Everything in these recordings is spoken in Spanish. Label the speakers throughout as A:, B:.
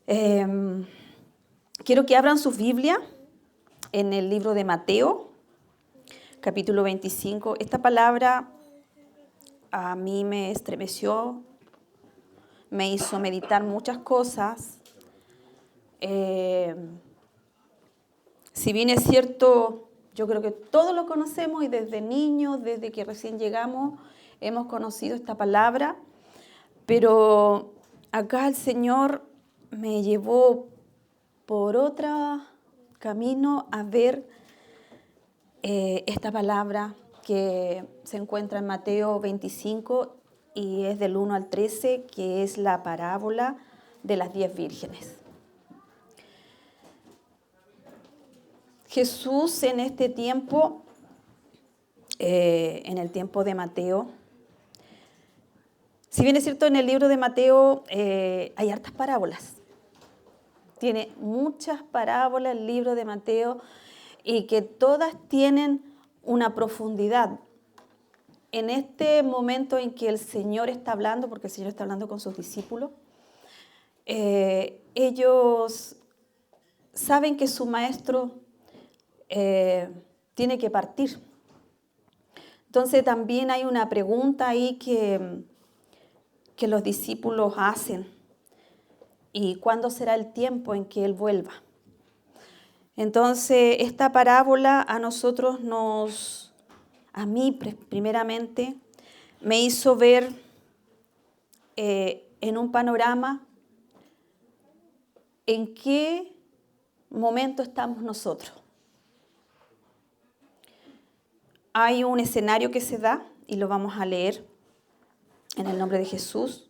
A: Eh, Quiero que abran su Biblia en el libro de Mateo, capítulo 25. Esta palabra a mí me estremeció, me hizo meditar muchas cosas. Si bien es cierto, yo creo que todos lo conocemos y desde niños, desde que recién llegamos, hemos conocido esta palabra, pero acá el Señor me llevó por otro camino a ver esta palabra que se encuentra en Mateo 25 y es del 1 al 13, que es la parábola de las 10 vírgenes. Jesús en este tiempo, en el tiempo de Mateo, si bien es cierto en el libro de Mateo hay hartas parábolas, tiene muchas parábolas el libro de Mateo y que todas tienen una profundidad. En este momento en que el Señor está hablando, porque el Señor está hablando con sus discípulos, ellos saben que su maestro tiene que partir. Entonces también hay una pregunta ahí que los discípulos hacen. ¿Y cuándo será el tiempo en que Él vuelva? Entonces, esta parábola a nosotros a mí primeramente, me hizo ver en un panorama en qué momento estamos nosotros. Hay un escenario que se da y lo vamos a leer en el nombre de Jesús.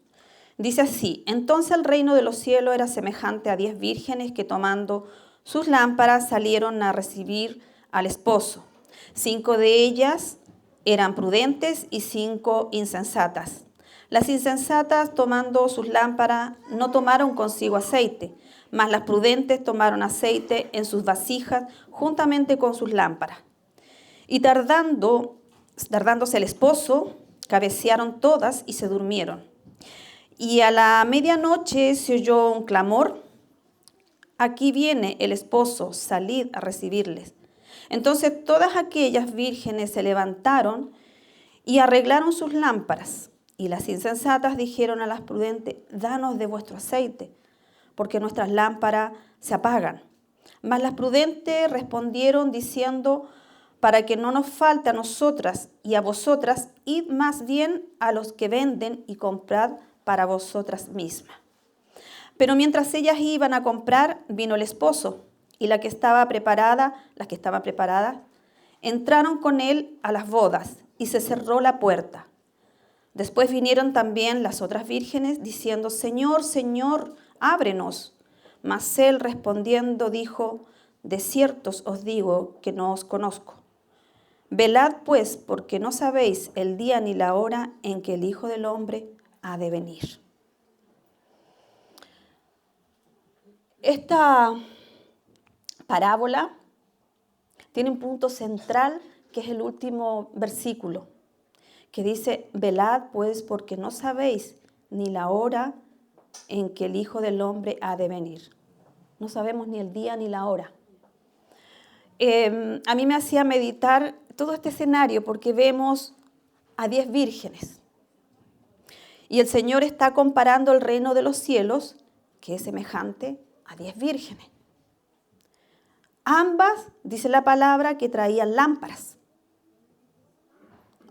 A: Dice así: entonces el reino de los cielos era semejante a 10 vírgenes que tomando sus lámparas salieron a recibir al esposo. 5 de ellas eran prudentes y 5 insensatas. Las insensatas, tomando sus lámparas, no tomaron consigo aceite, mas las prudentes tomaron aceite en sus vasijas juntamente con sus lámparas. Y tardándose el esposo, cabecearon todas y se durmieron. Y a la medianoche se oyó un clamor: aquí viene el esposo, salid a recibirles. Entonces todas aquellas vírgenes se levantaron y arreglaron sus lámparas. Y las insensatas dijeron a las prudentes: danos de vuestro aceite, porque nuestras lámparas se apagan. Mas las prudentes respondieron diciendo: para que no nos falte a nosotras y a vosotras, id más bien a los que venden y comprad para vosotras mismas. Pero mientras ellas iban a comprar, vino el esposo, y las que estaban preparadas, entraron con él a las bodas, y se cerró la puerta. Después vinieron también las otras vírgenes, diciendo: Señor, Señor, ábrenos. Mas él respondiendo dijo: de cierto os digo que no os conozco. Velad pues, porque no sabéis el día ni la hora en que el Hijo del Hombre ha de venir. Esta parábola tiene un punto central que es el último versículo, que dice: velad pues, porque no sabéis ni la hora en que el Hijo del Hombre ha de venir. No sabemos ni el día ni la hora. A mí me hacía meditar todo este escenario porque vemos a 10 vírgenes. Y el Señor está comparando el reino de los cielos, que es semejante a 10 vírgenes. Ambas, dice la palabra, que traían lámparas.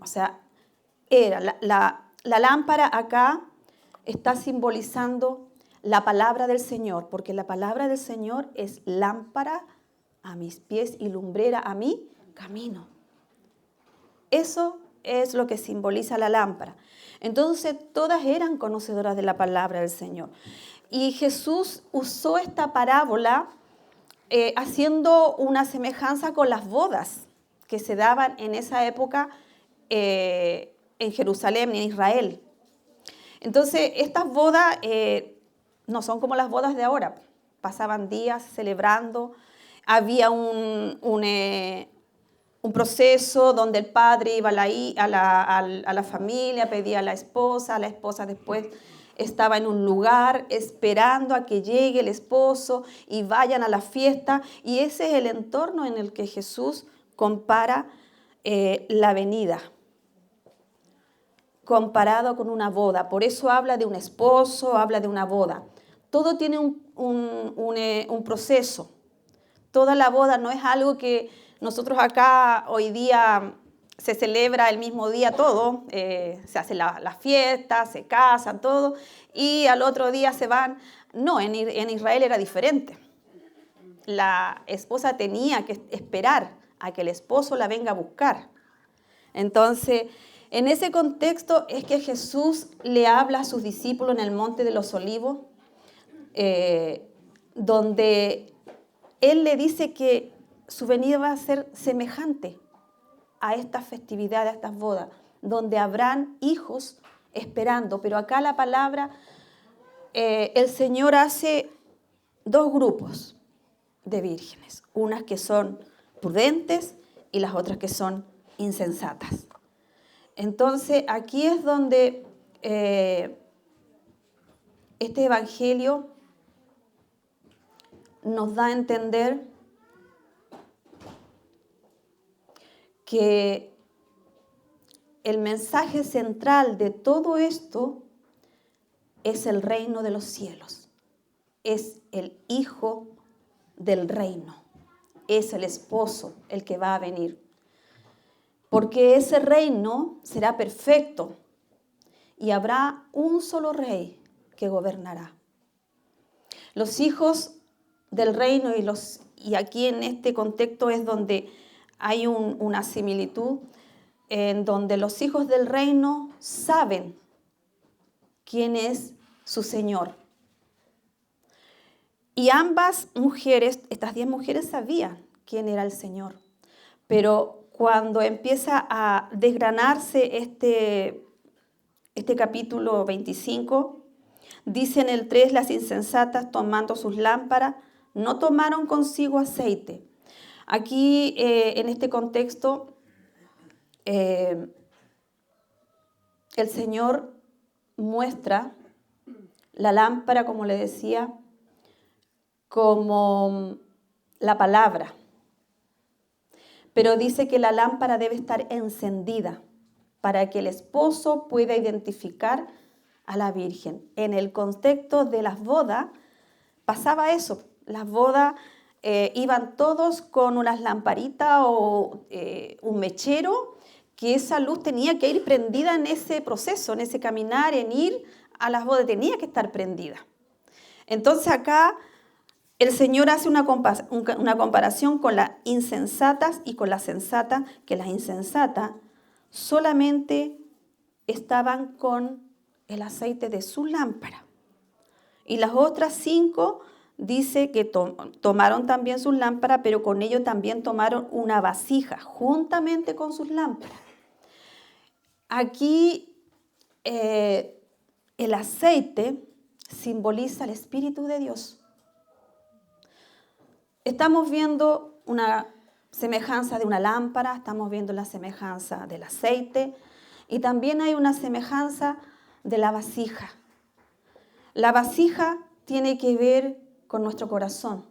A: O sea, era la lámpara acá está simbolizando la palabra del Señor, porque la palabra del Señor es lámpara a mis pies y lumbrera a mi camino. Eso es lo que simboliza la lámpara. Entonces, todas eran conocedoras de la palabra del Señor. Y Jesús usó esta parábola haciendo una semejanza con las bodas que se daban en esa época en Jerusalén, en Israel. Entonces, estas bodas no son como las bodas de ahora. Pasaban días celebrando. Había un proceso donde el padre iba a la familia, pedía a la esposa después estaba en un lugar esperando a que llegue el esposo y vayan a la fiesta. Y ese es el entorno en el que Jesús compara la venida, comparado con una boda. Por eso habla de un esposo, habla de una boda. Todo tiene un proceso. Toda la boda no es algo que nosotros acá hoy día se celebra el mismo día todo, se hace la fiesta, se casan, todo, y al otro día se van. No, en Israel era diferente. La esposa tenía que esperar a que el esposo la venga a buscar. Entonces, en ese contexto es que Jesús le habla a sus discípulos en el Monte de los Olivos, donde Él le dice que su venida va a ser semejante a estas festividades, a estas bodas, donde habrán hijos esperando. Pero acá la palabra, el Señor hace dos grupos de vírgenes, unas que son prudentes y las otras que son insensatas. Entonces, aquí es donde este evangelio nos da a entender que el mensaje central de todo esto es el reino de los cielos, es el Hijo del reino, es el esposo el que va a venir. Porque ese reino será perfecto y habrá un solo rey que gobernará. Los hijos del reino y aquí en este contexto es donde hay una similitud en donde los hijos del reino saben quién es su Señor. Y ambas mujeres, estas 10 mujeres sabían quién era el Señor. Pero cuando empieza a desgranarse este capítulo 25, dice en el 3, las insensatas tomando sus lámparas, no tomaron consigo aceite. Aquí en este contexto, el Señor muestra la lámpara, como le decía, como la palabra. Pero dice que la lámpara debe estar encendida para que el esposo pueda identificar a la virgen. En el contexto de las bodas pasaba eso. Las bodas iban todos con unas lamparitas o un mechero, que esa luz tenía que ir prendida en ese proceso, en ese caminar, en ir a las bodas, tenía que estar prendida. Entonces acá el Señor hace una comparación con las insensatas y con las sensatas, que las insensatas solamente estaban con el aceite de su lámpara. Y las otras 5 dice que tomaron también sus lámparas, pero con ello también tomaron una vasija, juntamente con sus lámparas. Aquí el aceite simboliza el Espíritu de Dios. Estamos viendo una semejanza de una lámpara, estamos viendo la semejanza del aceite y también hay una semejanza de la vasija. La vasija tiene que ver con nuestro corazón.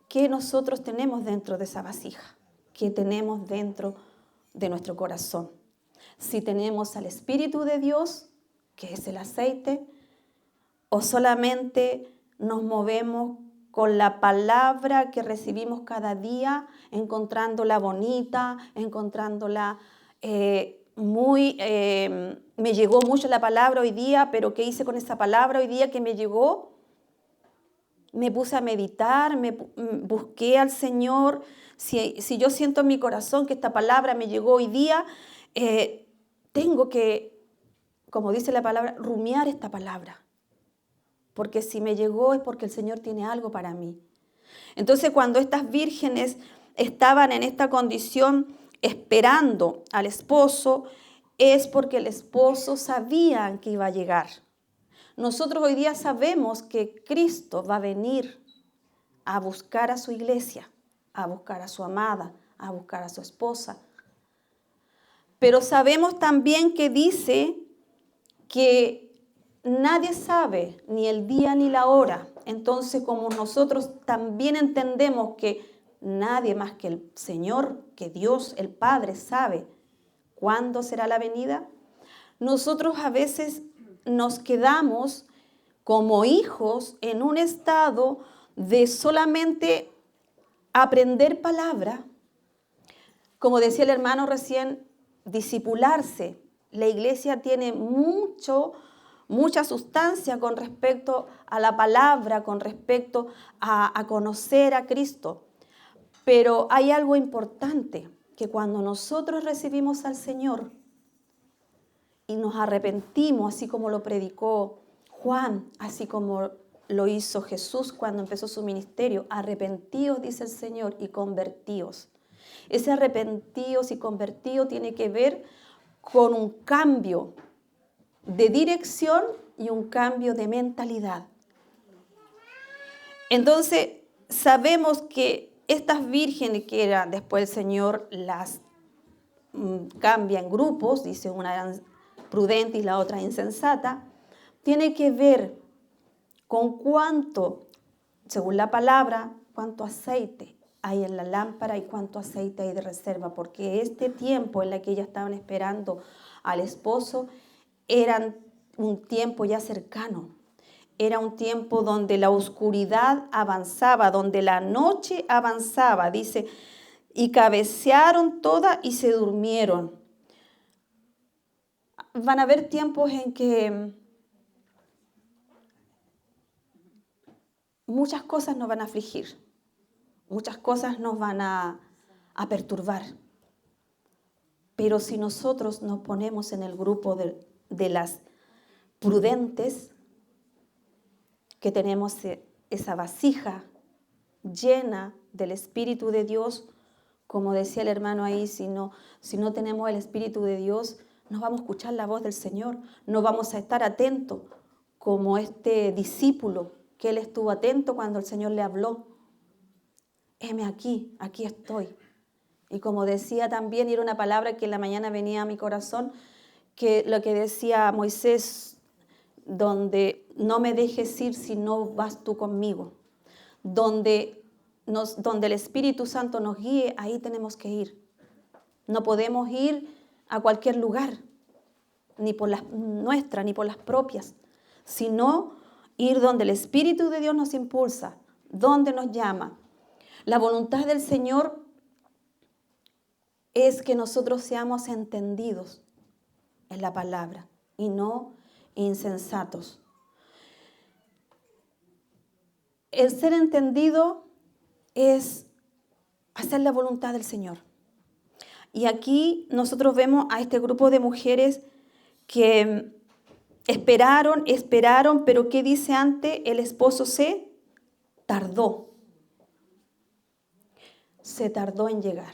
A: ¿Qué nosotros tenemos dentro de esa vasija? ¿Qué tenemos dentro de nuestro corazón? Si tenemos al Espíritu de Dios, que es el aceite, o solamente nos movemos con la palabra que recibimos cada día, encontrándola bonita, encontrándola me llegó mucho la palabra hoy día, pero ¿qué hice con esa palabra hoy día que me llegó? Me puse a meditar, busqué al Señor. Si yo siento en mi corazón que esta palabra me llegó hoy día, tengo que, como dice la palabra, rumiar esta palabra. Porque si me llegó es porque el Señor tiene algo para mí. Entonces, cuando estas vírgenes estaban en esta condición esperando al esposo, es porque el esposo sabía que iba a llegar. Nosotros hoy día sabemos que Cristo va a venir a buscar a su iglesia, a buscar a su amada, a buscar a su esposa. Pero sabemos también que dice que nadie sabe ni el día ni la hora. Entonces, como nosotros también entendemos que nadie más que el Señor, que Dios, el Padre, sabe cuándo será la venida, nosotros a veces nos quedamos como hijos en un estado de solamente aprender palabra. Como decía el hermano recién, discipularse. La iglesia tiene mucha sustancia con respecto a la palabra, con respecto a conocer a Cristo. Pero hay algo importante, que cuando nosotros recibimos al Señor y nos arrepentimos, así como lo predicó Juan, así como lo hizo Jesús cuando empezó su ministerio, arrepentíos, dice el Señor, y convertíos. Ese arrepentíos y convertíos tiene que ver con un cambio de dirección y un cambio de mentalidad. Entonces, sabemos que estas vírgenes que eran, después el Señor las cambia en grupos, dice una era prudente y la otra insensata, tiene que ver con cuánto, según la palabra, cuánto aceite hay en la lámpara y cuánto aceite hay de reserva, porque este tiempo en el que ellas estaban esperando al esposo era un tiempo ya cercano. Era un tiempo donde la oscuridad avanzaba, donde la noche avanzaba, dice, y cabecearon todas y se durmieron. Van a haber tiempos en que muchas cosas nos van a afligir, muchas cosas nos van a perturbar. Pero si nosotros nos ponemos en el grupo de las prudentes, que tenemos esa vasija llena del Espíritu de Dios, como decía el hermano ahí, si no tenemos el Espíritu de Dios, no vamos a escuchar la voz del Señor, no vamos a estar atentos como este discípulo, que él estuvo atento cuando el Señor le habló. Heme aquí estoy. Y como decía también, y era una palabra que en la mañana venía a mi corazón, que lo que decía Moisés, donde no me dejes ir si no vas tú conmigo. Donde el Espíritu Santo nos guíe, ahí tenemos que ir. No podemos ir a cualquier lugar, ni por las nuestras, ni por las propias, sino ir donde el Espíritu de Dios nos impulsa, donde nos llama. La voluntad del Señor es que nosotros seamos entendidos en la palabra y no insensatos. El ser entendido es hacer la voluntad del Señor. Y aquí nosotros vemos a este grupo de mujeres que esperaron, pero ¿qué dice antes? El esposo se tardó. Se tardó en llegar.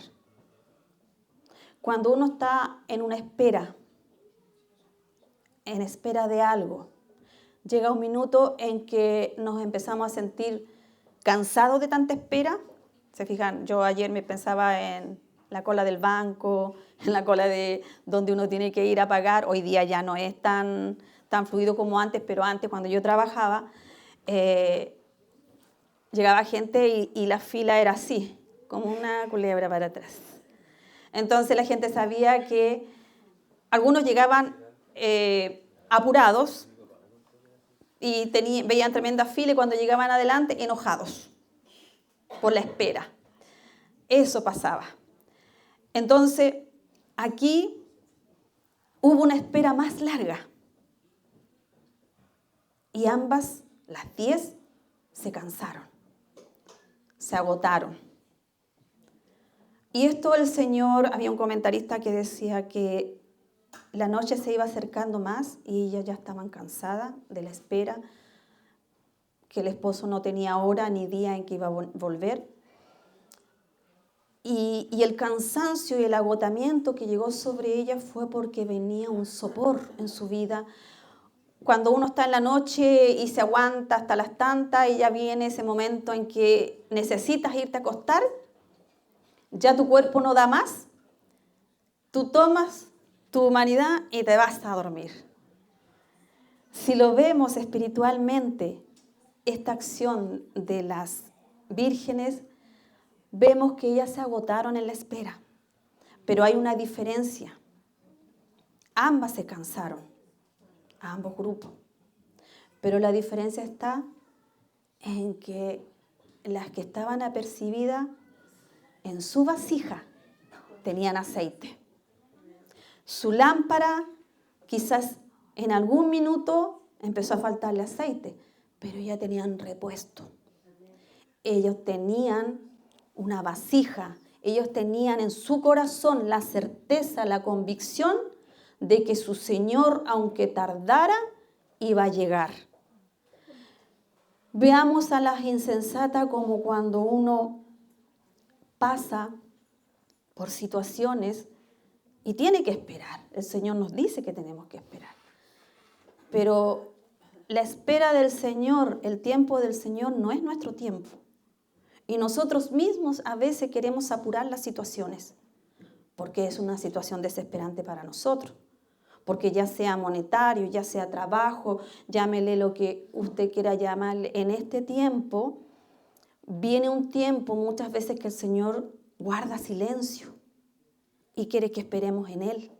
A: Cuando uno está en una espera, en espera de algo, llega un minuto en que nos empezamos a sentir cansados de tanta espera. Se fijan, yo ayer me pensaba en la cola del banco, en la cola de donde uno tiene que ir a pagar. Hoy día ya no es tan fluido como antes, pero antes cuando yo trabajaba, llegaba gente y la fila era así, como una culebra para atrás. Entonces la gente sabía que algunos llegaban apurados y veían tremenda fila y cuando llegaban adelante enojados por la espera. Eso pasaba. Entonces aquí hubo una espera más larga y ambas, las 10, se cansaron, se agotaron. Y esto el Señor, había un comentarista que decía que la noche se iba acercando más y ellas ya estaban cansadas de la espera, que el esposo no tenía hora ni día en que iba a volver. Y el cansancio y el agotamiento que llegó sobre ella fue porque venía un sopor en su vida. Cuando uno está en la noche y se aguanta hasta las tantas, y ya viene ese momento en que necesitas irte a acostar, ya tu cuerpo no da más, tú tomas tu humanidad y te vas a dormir. Si lo vemos espiritualmente, esta acción de las vírgenes, vemos que ellas se agotaron en la espera. Pero hay una diferencia. Ambas se cansaron, ambos grupos. Pero la diferencia está en que las que estaban apercibidas en su vasija tenían aceite. Su lámpara quizás en algún minuto empezó a faltarle aceite, pero ya tenían repuesto. Ellos tenían una vasija, ellos tenían en su corazón la certeza, la convicción de que su Señor, aunque tardara, iba a llegar. Veamos a las insensatas como cuando uno pasa por situaciones y tiene que esperar. El Señor nos dice que tenemos que esperar. Pero la espera del Señor, el tiempo del Señor no es nuestro tiempo. Y nosotros mismos a veces queremos apurar las situaciones, porque es una situación desesperante para nosotros. Porque ya sea monetario, ya sea trabajo, llámele lo que usted quiera llamarle, en este tiempo, viene un tiempo muchas veces que el Señor guarda silencio y quiere que esperemos en Él.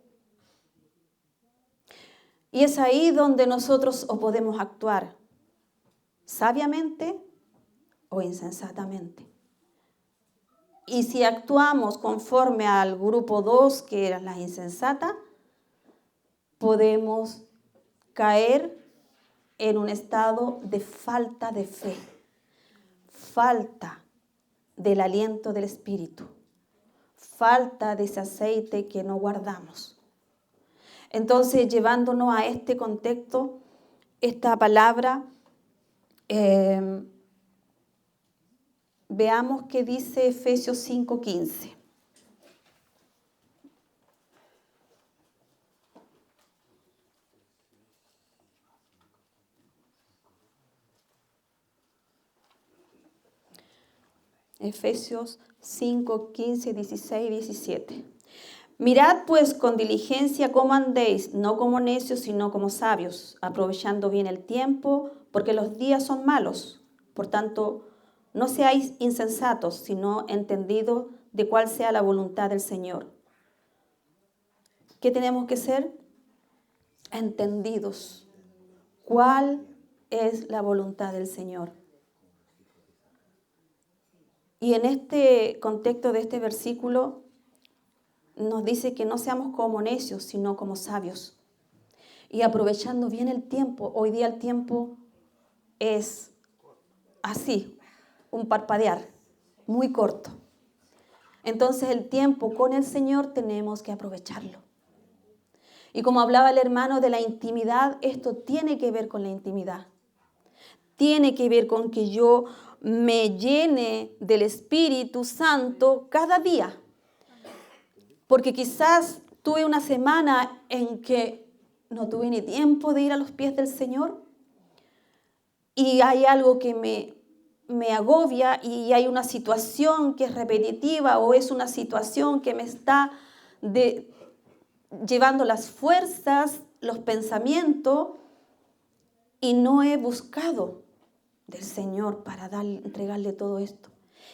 A: Y es ahí donde nosotros o podemos actuar sabiamente o insensatamente. Y si actuamos conforme al grupo 2, que eran las insensatas, podemos caer en un estado de falta de fe, falta del aliento del Espíritu, falta de ese aceite que no guardamos. Entonces, llevándonos a este contexto, esta palabra, veamos qué dice Efesios 5:15. Efesios 5, 15, 16 y 17. Mirad pues con diligencia cómo andéis, no como necios, sino como sabios, aprovechando bien el tiempo, porque los días son malos. Por tanto, no seáis insensatos, sino entendidos de cuál sea la voluntad del Señor. ¿Qué tenemos que ser? Entendidos. ¿Cuál es la voluntad del Señor? Y en este contexto de este versículo nos dice que no seamos como necios, sino como sabios. Y aprovechando bien el tiempo. Hoy día el tiempo es así, un parpadear, muy corto. Entonces el tiempo con el Señor tenemos que aprovecharlo. Y como hablaba el hermano de la intimidad, esto tiene que ver con la intimidad. Tiene que ver con que yo me llene del Espíritu Santo cada día. Porque quizás tuve una semana en que no tuve ni tiempo de ir a los pies del Señor y hay algo que me agobia y hay una situación que es repetitiva o es una situación que me está llevando las fuerzas, los pensamientos y no he buscado del Señor para entregarle todo esto.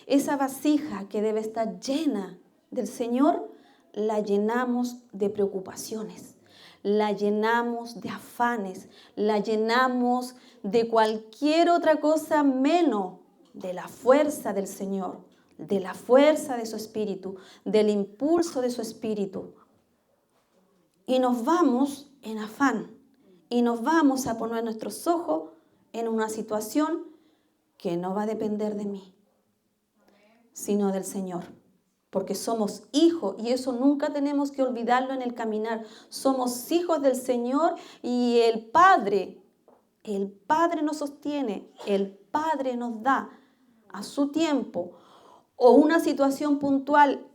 A: Esa vasija que debe estar llena del Señor, la llenamos de preocupaciones, la llenamos de afanes, la llenamos de cualquier otra cosa menos de la fuerza del Señor, de la fuerza de su Espíritu, del impulso de su Espíritu. Y nos vamos en afán y nos vamos a poner nuestros ojos en una situación que no va a depender de mí, sino del Señor. Porque somos hijos y eso nunca tenemos que olvidarlo en el caminar. Somos hijos del Señor y el Padre nos sostiene, el Padre nos da a su tiempo o una situación puntual.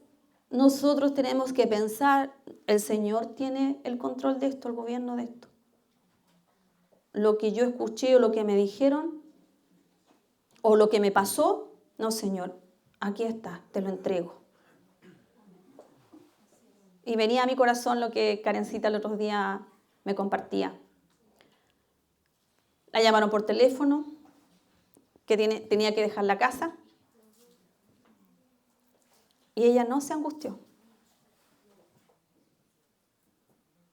A: Nosotros tenemos que pensar, el Señor tiene el control de esto, el gobierno de esto. Lo que yo escuché o lo que me dijeron o lo que me pasó, no, Señor, aquí está, te lo entrego. Y venía a mi corazón lo que Karencita el otro día me compartía. La llamaron por teléfono, que tenía que dejar la casa. Y ella no se angustió.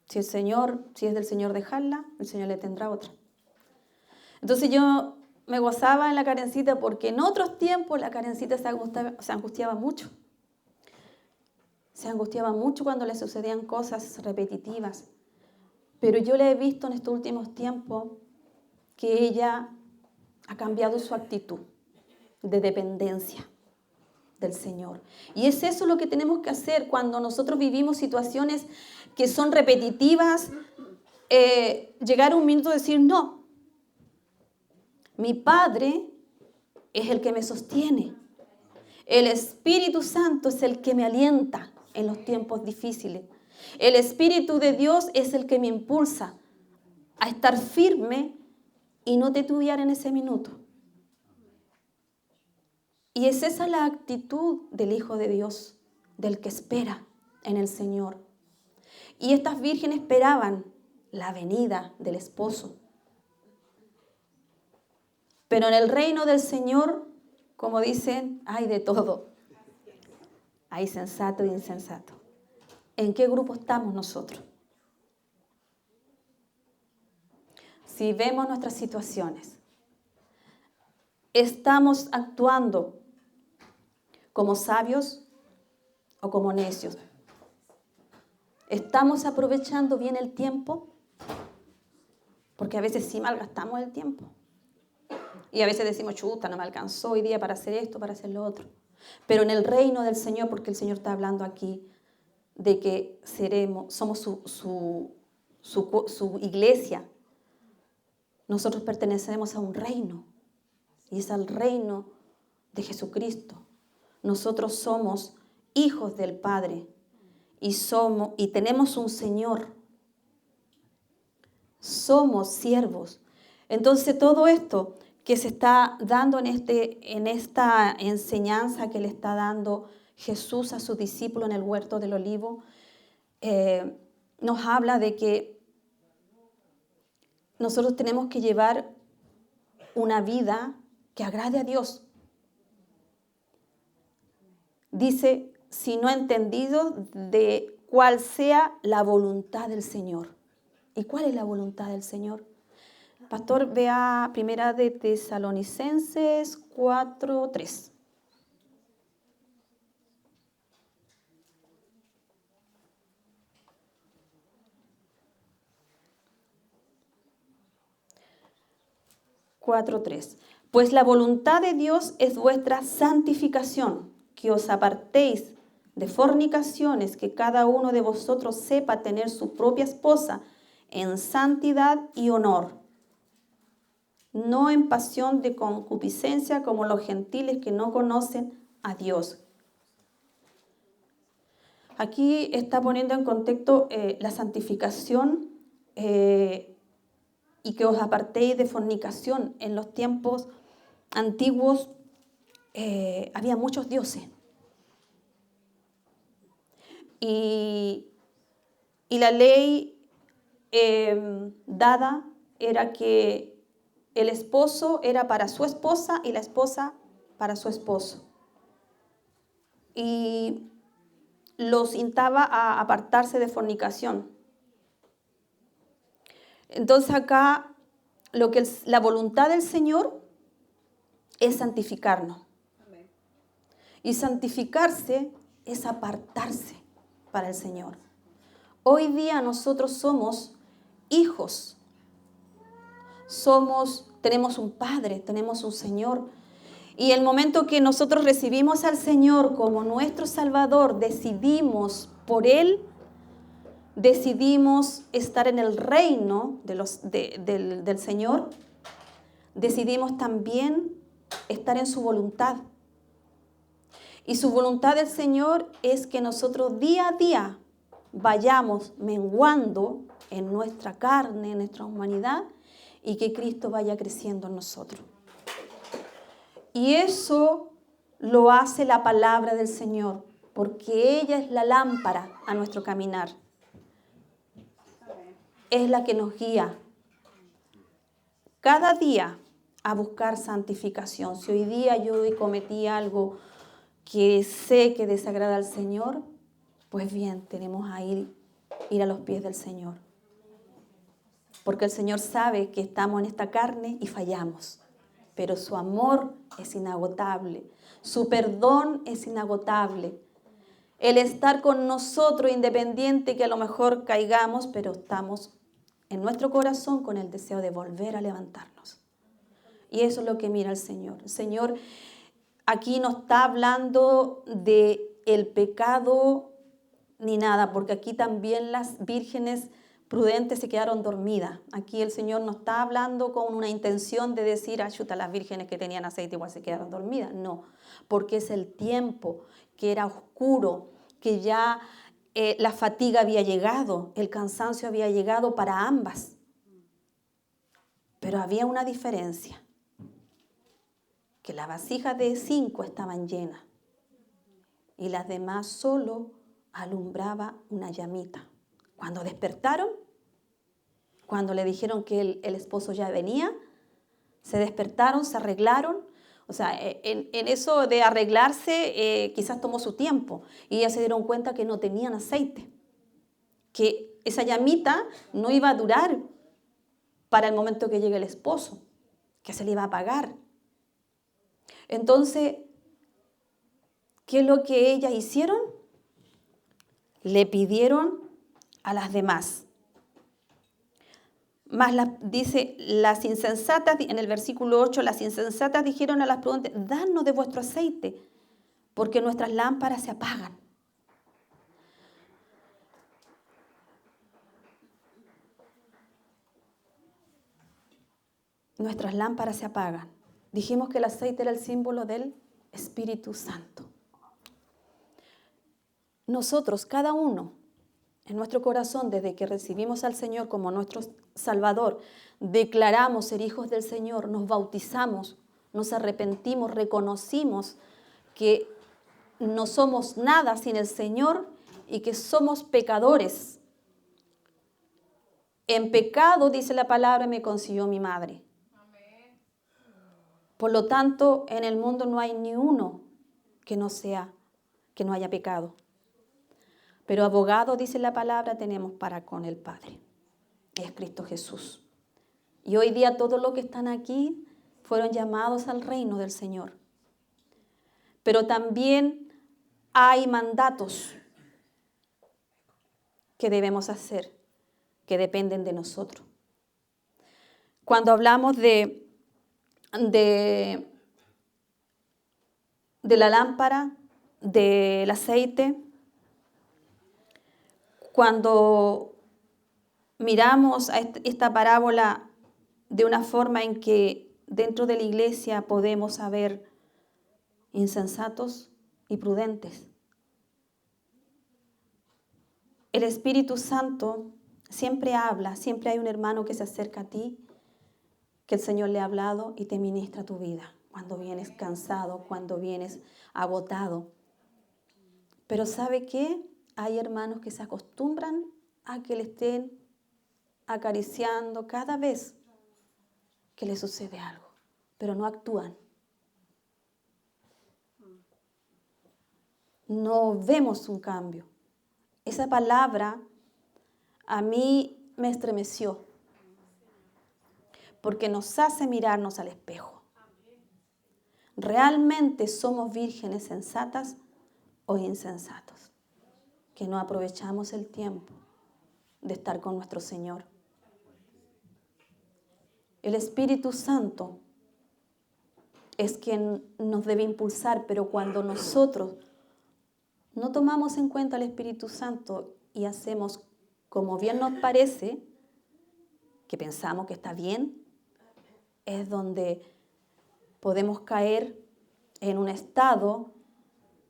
A: Si es del Señor dejarla, el Señor le tendrá otra. Entonces yo me gozaba en la Karencita porque en otros tiempos la Karencita se angustiaba mucho. Se angustiaba mucho cuando le sucedían cosas repetitivas. Pero yo le he visto en estos últimos tiempos que ella ha cambiado su actitud de dependencia del Señor. Y es eso lo que tenemos que hacer cuando nosotros vivimos situaciones que son repetitivas, llegar a un minuto y decir, no, mi Padre es el que me sostiene. El Espíritu Santo es el que me alienta en los tiempos difíciles. El Espíritu de Dios es el que me impulsa a estar firme y no titubear en ese minuto. Y es esa la actitud del Hijo de Dios, del que espera en el Señor. Y estas vírgenes esperaban la venida del esposo. Pero en el reino del Señor, como dicen, hay de todo. Hay sensato e insensato. ¿En qué grupo estamos nosotros? Si vemos nuestras situaciones, ¿estamos actuando como sabios o como necios? ¿Estamos aprovechando bien el tiempo? Porque a veces sí malgastamos el tiempo. Y a veces decimos, chuta, no me alcanzó hoy día para hacer esto, para hacer lo otro. Pero en el reino del Señor, porque el Señor está hablando aquí de que somos su iglesia. Nosotros pertenecemos a un reino. Y es al reino de Jesucristo. Nosotros somos hijos del Padre. Y tenemos un Señor. Somos siervos. Entonces todo esto que se está dando en esta enseñanza que le está dando Jesús a sus discípulos en el huerto del olivo, nos habla de que nosotros tenemos que llevar una vida que agrade a Dios. Dice, si no he entendido de cuál sea la voluntad del Señor. ¿Y cuál es la voluntad del Señor? Pastor, vea Primera de Tesalonicenses 4:3. Pues la voluntad de Dios es vuestra santificación, que os apartéis de fornicaciones, que cada uno de vosotros sepa tener su propia esposa en santidad y honor, no en pasión de concupiscencia como los gentiles que no conocen a Dios. Aquí está poniendo en contexto la santificación y que os apartéis de fornicación. En los tiempos antiguos había muchos dioses. Y la ley dada era que el esposo era para su esposa y la esposa para su esposo. Y los instaba a apartarse de fornicación. Entonces acá la voluntad del Señor es santificarnos. Amén. Y santificarse es apartarse para el Señor. Hoy día nosotros somos hijos. Tenemos un Padre, tenemos un Señor. Y el momento que nosotros recibimos al Señor como nuestro Salvador, decidimos por Él, decidimos estar en el reino del Señor, decidimos también estar en su voluntad. Y su voluntad del Señor es que nosotros día a día vayamos menguando en nuestra carne, en nuestra humanidad, y que Cristo vaya creciendo en nosotros. Y eso lo hace la palabra del Señor, porque ella es la lámpara a nuestro caminar. Es la que nos guía. cada día a buscar santificación. Si hoy día yo cometí algo que sé que desagrada al Señor, pues bien, tenemos a ir a los pies del Señor. Porque el Señor sabe que estamos en esta carne y fallamos. Pero su amor es inagotable. Su perdón es inagotable. El estar con nosotros, independiente que a lo mejor caigamos, pero estamos en nuestro corazón con el deseo de volver a levantarnos. Y eso es lo que mira el Señor. El Señor aquí no está hablando de el pecado ni nada, porque aquí también las vírgenes prudentes se quedaron dormidas. Aquí el Señor no está hablando con una intención de decir, chuta, las vírgenes que tenían aceite igual se quedaron dormidas. No, porque es el tiempo que era oscuro, que ya la fatiga había llegado, el cansancio había llegado para ambas. Pero había una diferencia, que las vasijas de 5 estaban llenas y las demás solo alumbraba una llamita. Cuando despertaron, cuando le dijeron que el esposo ya venía, se despertaron, se arreglaron. O sea, en eso de arreglarse quizás tomó su tiempo y ellas se dieron cuenta que no tenían aceite, que esa llamita no iba a durar para el momento que llegue el esposo, que se le iba a apagar. Entonces, ¿qué es lo que ellas hicieron? Le pidieron a las demás. Dice, las insensatas, en el versículo 8, las insensatas dijeron a las prudentes, danos de vuestro aceite, porque nuestras lámparas se apagan. Nuestras lámparas se apagan. Dijimos que el aceite era el símbolo del Espíritu Santo. Nosotros, cada uno, en nuestro corazón, desde que recibimos al Señor como nuestro Salvador, declaramos ser hijos del Señor, nos bautizamos, nos arrepentimos, reconocimos que no somos nada sin el Señor y que somos pecadores. En pecado, dice la palabra, me concibió mi madre. Por lo tanto, en el mundo no hay ni uno que no haya pecado. Pero abogado, dice la palabra, tenemos para con el Padre. Es Cristo Jesús. Y hoy día todos los que están aquí fueron llamados al reino del Señor. Pero también hay mandatos que debemos hacer, que dependen de nosotros. Cuando hablamos de la lámpara, del aceite, cuando miramos a esta parábola de una forma en que dentro de la iglesia podemos haber insensatos y prudentes. El Espíritu Santo siempre habla, siempre hay un hermano que se acerca a ti, que el Señor le ha hablado y te ministra tu vida. Cuando vienes cansado, cuando vienes agotado. Pero ¿sabe qué? Hay hermanos que se acostumbran a que le estén acariciando cada vez que le sucede algo, pero no actúan. No vemos un cambio. Esa palabra a mí me estremeció, porque nos hace mirarnos al espejo. ¿Realmente somos vírgenes sensatas o insensatos? Que no aprovechamos el tiempo de estar con nuestro Señor. El Espíritu Santo es quien nos debe impulsar, pero cuando nosotros no tomamos en cuenta al Espíritu Santo y hacemos como bien nos parece, que pensamos que está bien, es donde podemos caer en un estado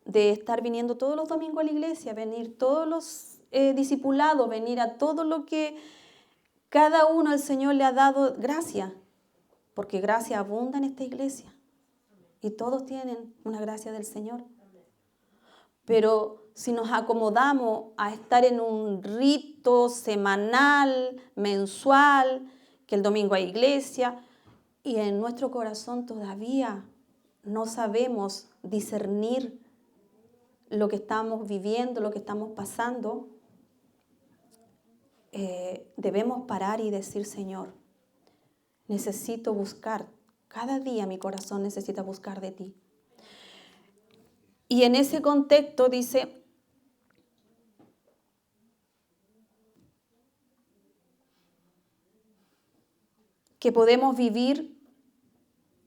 A: de estar viniendo todos los domingos a la iglesia, venir todos los discipulados, venir a todo lo que cada uno el Señor le ha dado gracia, porque gracia abunda en esta iglesia y todos tienen una gracia del Señor. Pero si nos acomodamos a estar en un rito semanal, mensual, que el domingo hay iglesia, y en nuestro corazón todavía no sabemos discernir lo que estamos viviendo, lo que estamos pasando, debemos parar y decir, Señor, necesito buscar, cada día mi corazón necesita buscar de ti. Y en ese contexto dice, que podemos vivir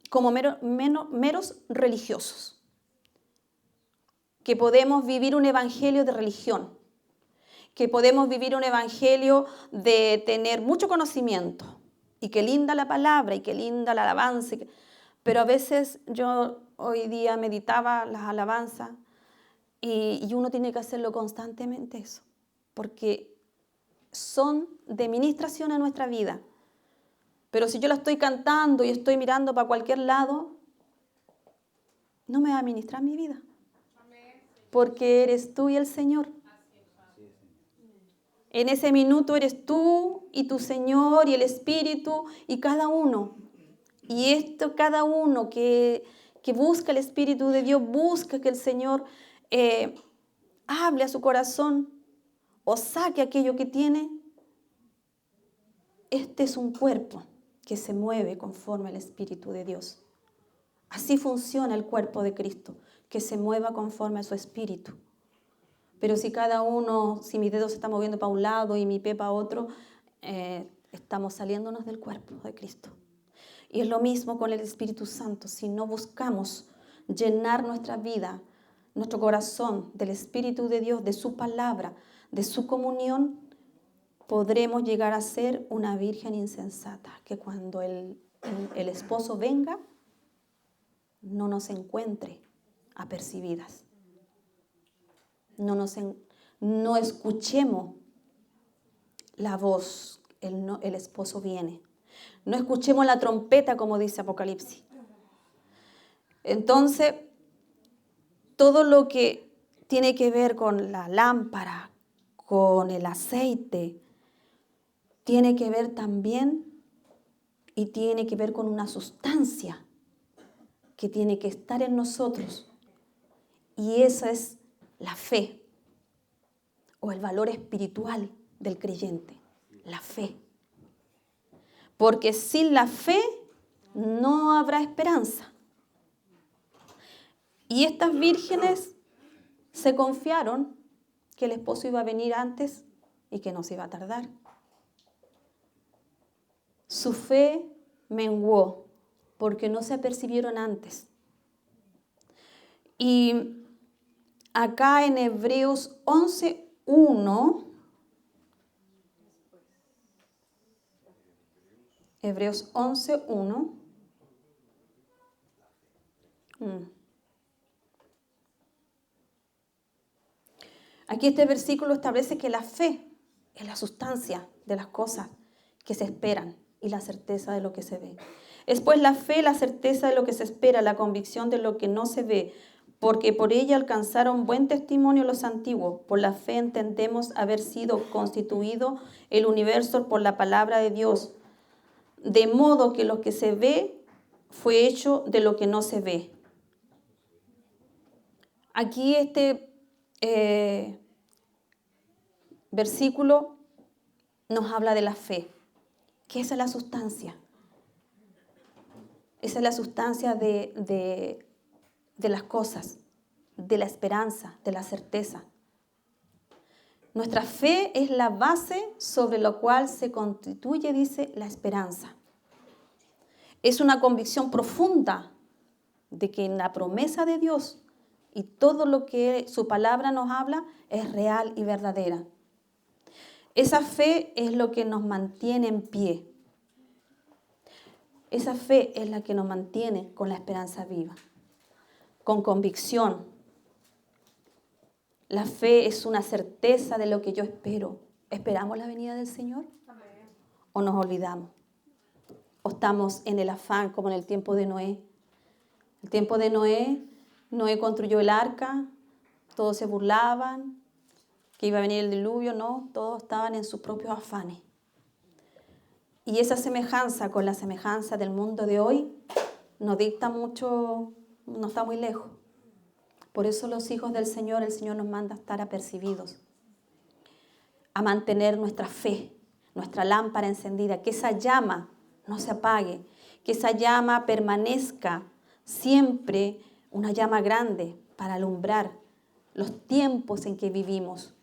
A: como meros religiosos, que podemos vivir un evangelio de religión, que podemos vivir un evangelio de tener mucho conocimiento, y qué linda la palabra, y qué linda la alabanza, pero a veces yo hoy día meditaba las alabanzas, y uno tiene que hacerlo constantemente eso, porque son de ministración a nuestra vida. Pero si yo la estoy cantando y estoy mirando para cualquier lado, no me va a ministrar mi vida. Porque eres tú y el Señor. En ese minuto eres tú y tu Señor y el Espíritu y cada uno. Y esto, cada uno que busca el Espíritu de Dios, busca que el Señor hable a su corazón o saque aquello que tiene. Este es un cuerpo que se mueve conforme al Espíritu de Dios. Así funciona el cuerpo de Cristo, que se mueva conforme a su Espíritu. Pero si cada uno, si mi dedo se está moviendo para un lado y mi pie para otro, estamos saliéndonos del cuerpo de Cristo. Y es lo mismo con el Espíritu Santo. Si no buscamos llenar nuestra vida, nuestro corazón del Espíritu de Dios, de su palabra, de su comunión, podremos llegar a ser una virgen insensata, que cuando el esposo venga, no nos encuentre apercibidas. No escuchemos la voz, el esposo viene. No escuchemos la trompeta, como dice Apocalipsis. Entonces, todo lo que tiene que ver con la lámpara, con el aceite, tiene que ver también y tiene que ver con una sustancia que tiene que estar en nosotros. Y esa es la fe o el valor espiritual del creyente, la fe. Porque sin la fe no habrá esperanza. Y estas vírgenes se confiaron que el esposo iba a venir antes y que no se iba a tardar. Su fe menguó porque no se apercibieron antes. Y acá en Hebreos 11:1, Hebreos 11:1, aquí este versículo establece que la fe es la sustancia de las cosas que se esperan y la certeza de lo que se ve. Es pues la fe, la certeza de lo que se espera, la convicción de lo que no se ve, porque por ella alcanzaron buen testimonio los antiguos. Por la fe entendemos haber sido constituido el universo por la palabra de Dios, de modo que lo que se ve fue hecho de lo que no se ve. Aquí este versículo nos habla de la fe, que esa es la sustancia. Esa es la sustancia de las cosas, de la esperanza, de la certeza. Nuestra fe es la base sobre la cual se constituye, dice, la esperanza. Es una convicción profunda de que en la promesa de Dios y todo lo que su palabra nos habla es real y verdadera. Esa fe es lo que nos mantiene en pie. Esa fe es la que nos mantiene con la esperanza viva, con convicción. La fe es una certeza de lo que yo espero. ¿Esperamos la venida del Señor? ¿O nos olvidamos? ¿O estamos en el afán como en el tiempo de Noé? El tiempo de Noé construyó el arca, todos se burlaban, que iba a venir el diluvio, no, todos estaban en sus propios afanes. Y esa semejanza con la semejanza del mundo de hoy nos dicta mucho, no está muy lejos. Por eso los hijos del Señor, el Señor nos manda a estar apercibidos, a mantener nuestra fe, nuestra lámpara encendida, que esa llama no se apague, que esa llama permanezca siempre, una llama grande para alumbrar los tiempos en que vivimos.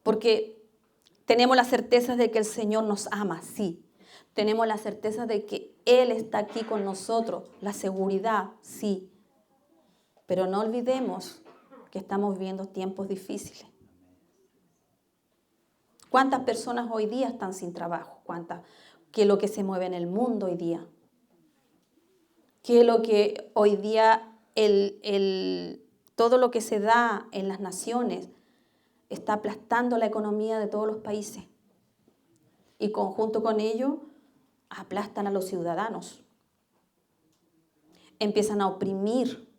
A: Porque tenemos la certeza de que el Señor nos ama, sí. Tenemos la certeza de que Él está aquí con nosotros, la seguridad, sí. Pero no olvidemos que estamos viviendo tiempos difíciles. ¿Cuántas personas hoy día están sin trabajo? ¿Cuántas? ¿Qué es lo que se mueve en el mundo hoy día? ¿Qué es lo que hoy día todo lo que se da en las naciones está aplastando la economía de todos los países? Y junto con ello aplastan a los ciudadanos. Empiezan a oprimir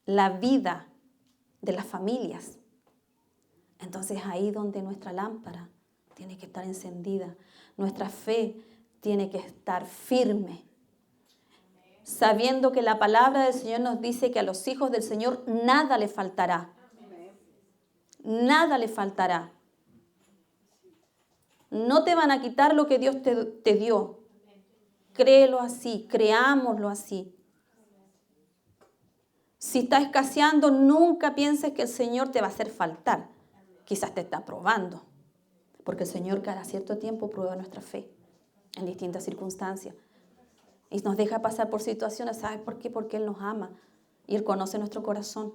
A: la vida de las familias. Entonces ahí donde nuestra lámpara tiene que estar encendida, nuestra fe tiene que estar firme, sabiendo que la palabra del Señor nos dice que a los hijos del Señor nada le faltará. Nada le faltará. No te van a quitar lo que Dios te dio. Créelo así, creámoslo así. Si está escaseando, nunca pienses que el Señor te va a hacer faltar. Quizás te está probando, porque el Señor cada cierto tiempo prueba nuestra fe en distintas circunstancias. Y nos deja pasar por situaciones, ¿sabes por qué? Porque Él nos ama y Él conoce nuestro corazón.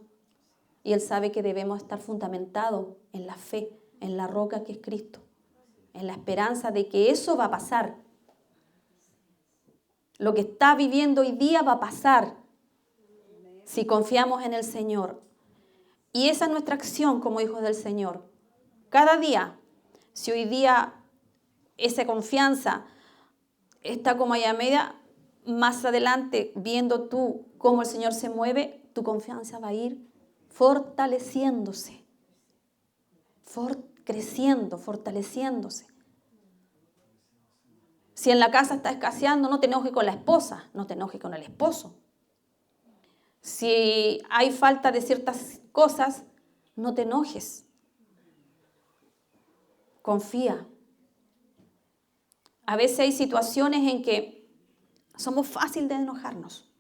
A: Y Él sabe que debemos estar fundamentados en la fe, en la roca que es Cristo, en la esperanza de que eso va a pasar. Lo que está viviendo hoy día va a pasar si confiamos en el Señor. Y esa es nuestra acción como hijos del Señor. Cada día, si hoy día esa confianza está como allá media, más adelante, viendo tú cómo el Señor se mueve, tu confianza va a ir fortaleciéndose, creciendo, fortaleciéndose. Si en la casa está escaseando, no te enojes con la esposa, no te enojes con el esposo. Si hay falta de ciertas cosas, no te enojes. Confía. A veces hay situaciones en que somos fáciles de enojarnos,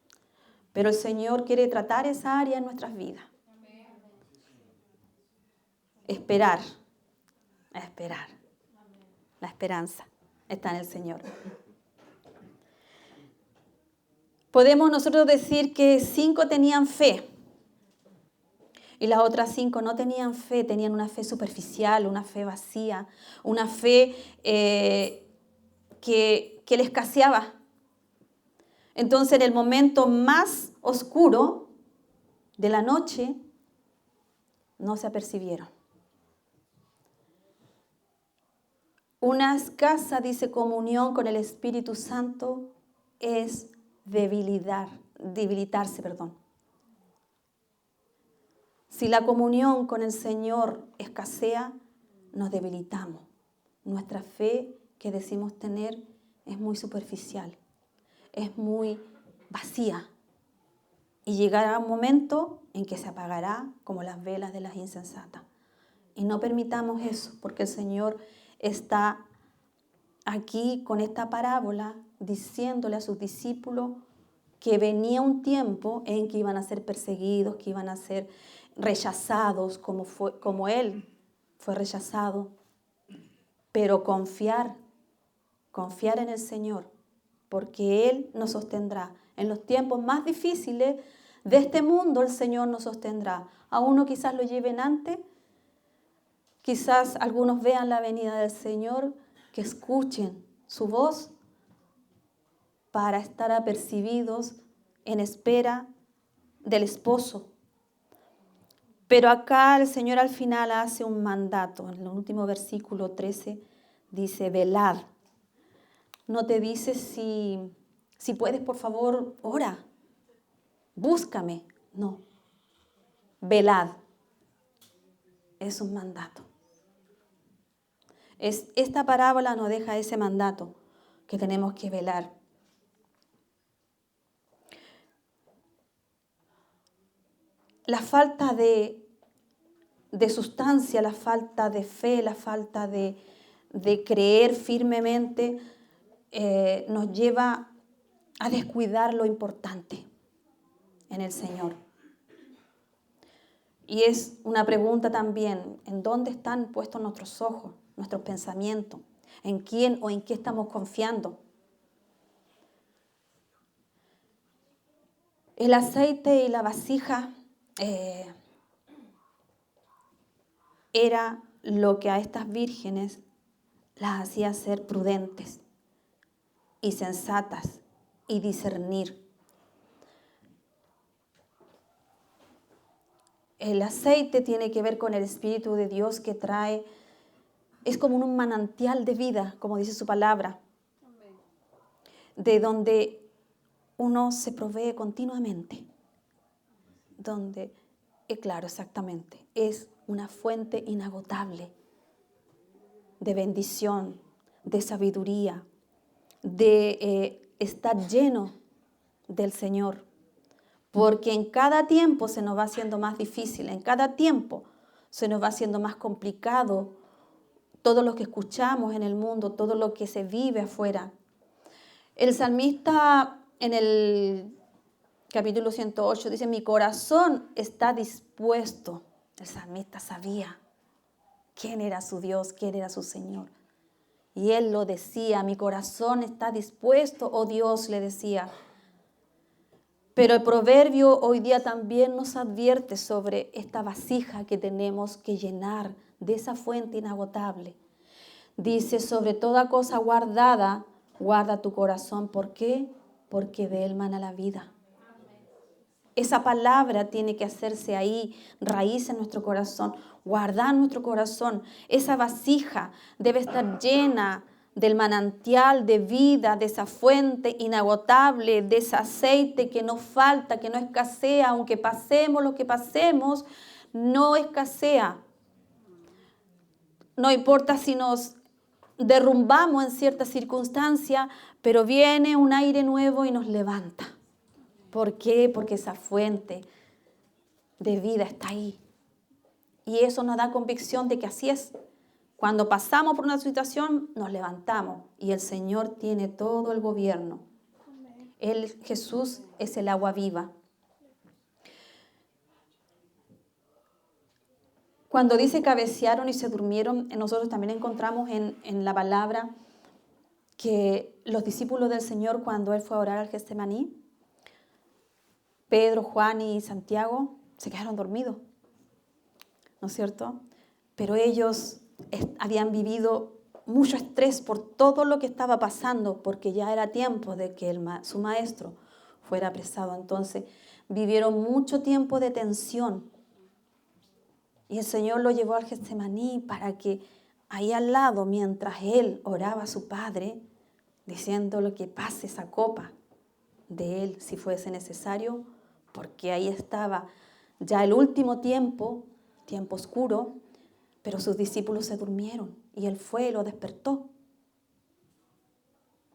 A: pero el Señor quiere tratar esa área en nuestras vidas. Esperar. La esperanza está en el Señor. Podemos nosotros decir que 5 tenían fe y las otras 5 no tenían fe, tenían una fe superficial, una fe vacía, una fe que les escaseaba. Entonces, en el momento más oscuro de la noche, no se apercibieron. Una escasa, dice, comunión con el Espíritu Santo es debilitarse. Si la comunión con el Señor escasea, nos debilitamos. Nuestra fe que decimos tener es muy superficial, es muy vacía. Y llegará un momento en que se apagará como las velas de las insensatas. Y no permitamos eso, porque el Señor está aquí con esta parábola diciéndole a sus discípulos que venía un tiempo en que iban a ser perseguidos, que iban a ser rechazados como Él fue rechazado. Pero confiar en el Señor, porque Él nos sostendrá. En los tiempos más difíciles de este mundo el Señor nos sostendrá. A uno quizás lo lleven antes, quizás algunos vean la venida del Señor, que escuchen su voz para estar apercibidos en espera del esposo. Pero acá el Señor al final hace un mandato. En el último versículo 13 dice, velad. No te dice si puedes, por favor, ora, búscame. No, velad. Es un mandato. Esta parábola nos deja ese mandato que tenemos que velar. La falta de sustancia, la falta de fe, la falta de creer firmemente nos lleva a descuidar lo importante en el Señor. Y es una pregunta también, ¿en dónde están puestos nuestros ojos, nuestros pensamientos? ¿En quién o en qué estamos confiando? El aceite y la vasija era lo que a estas vírgenes las hacía ser prudentes y sensatas y discernir. El aceite tiene que ver con el Espíritu de Dios que trae, es como un manantial de vida, como dice su palabra, de donde uno se provee continuamente, donde, claro, exactamente, es una fuente inagotable de bendición, de sabiduría, de estar lleno del Señor. Porque en cada tiempo se nos va haciendo más difícil, en cada tiempo se nos va haciendo más complicado todo lo que escuchamos en el mundo, todo lo que se vive afuera. El salmista en el capítulo 108 dice, mi corazón está dispuesto. El salmista sabía quién era su Dios, quién era su Señor. Y él lo decía, mi corazón está dispuesto, oh Dios, le decía. Pero el proverbio hoy día también nos advierte sobre esta vasija que tenemos que llenar de esa fuente inagotable. Dice, sobre toda cosa guardada, guarda tu corazón. ¿Por qué? Porque de él mana la vida. Esa palabra tiene que hacerse ahí, raíz en nuestro corazón, guardar nuestro corazón. Esa vasija debe estar llena del manantial de vida, de esa fuente inagotable, de ese aceite que no falta, que no escasea, aunque pasemos lo que pasemos, no escasea. No importa si nos derrumbamos en cierta circunstancia, pero viene un aire nuevo y nos levanta. ¿Por qué? Porque esa fuente de vida está ahí. Y eso nos da convicción de que así es. Cuando pasamos por una situación, nos levantamos y el Señor tiene todo el gobierno. Jesús es el agua viva. Cuando dice cabecearon y se durmieron, nosotros también encontramos en la palabra que los discípulos del Señor, cuando Él fue a orar al Getsemaní, Pedro, Juan y Santiago se quedaron dormidos, ¿no es cierto? Pero ellos habían vivido mucho estrés por todo lo que estaba pasando, porque ya era tiempo de que su maestro fuera apresado. Entonces vivieron mucho tiempo de tensión. Y el Señor lo llevó al Getsemaní para que ahí al lado, mientras Él oraba a su Padre, diciéndole que pase esa copa de Él si fuese necesario, porque ahí estaba ya el último tiempo, tiempo oscuro, pero sus discípulos se durmieron y Él fue y lo despertó.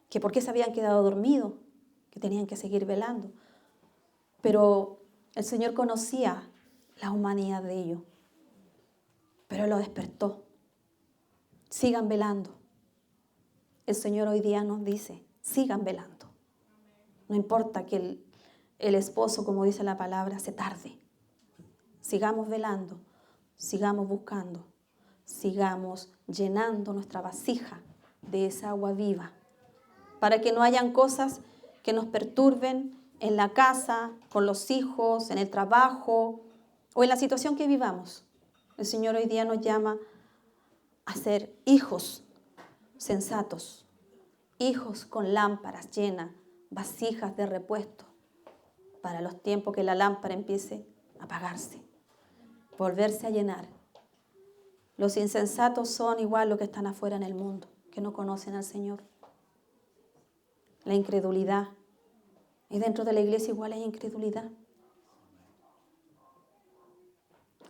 A: Que por qué se habían quedado dormidos, que tenían que seguir velando. Pero el Señor conocía la humanidad de ellos, pero Él lo despertó. Sigan velando. El Señor hoy día nos dice, sigan velando. No importa que el esposo, como dice la palabra, se tarde. Sigamos velando, sigamos buscando, sigamos llenando nuestra vasija de esa agua viva, para que no hayan cosas que nos perturben en la casa, con los hijos, en el trabajo o en la situación que vivamos. El Señor hoy día nos llama a ser hijos sensatos, hijos con lámparas llenas, vasijas de repuesto, para los tiempos que la lámpara empiece a apagarse, volverse a llenar. Los insensatos son igual los que están afuera en el mundo, que no conocen al Señor. La incredulidad. Y dentro de la iglesia igual hay incredulidad.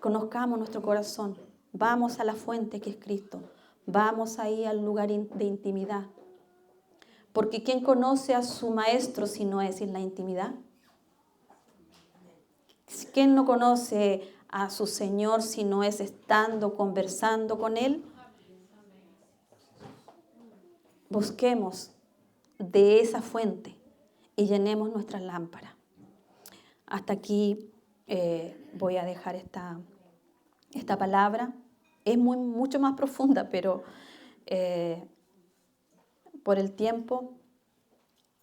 A: Conozcamos nuestro corazón. Vamos a la fuente que es Cristo. Vamos ahí al lugar de intimidad. Porque ¿quién conoce a su maestro si no es en la intimidad? ¿Quién no conoce a su Señor si no es estando, conversando con Él? Busquemos de esa fuente y llenemos nuestras lámparas. Hasta aquí voy a dejar esta palabra. Es mucho más profunda, pero por el tiempo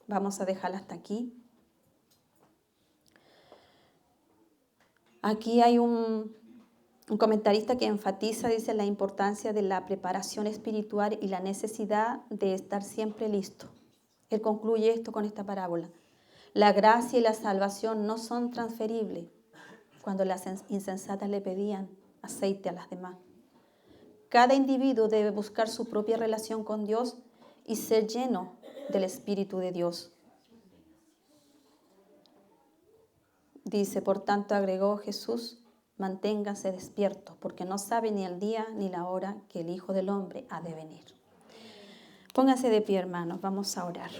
A: vamos a dejarla hasta aquí. Aquí hay un comentarista que enfatiza, dice, la importancia de la preparación espiritual y la necesidad de estar siempre listo. Él concluye esto con esta parábola. La gracia y la salvación no son transferibles cuando las insensatas le pedían aceite a las demás. Cada individuo debe buscar su propia relación con Dios y ser lleno del Espíritu de Dios. Dice, por tanto, agregó Jesús, manténgase despierto, porque no sabe ni el día ni la hora que el Hijo del Hombre ha de venir. Póngase de pie, hermanos, vamos a orar.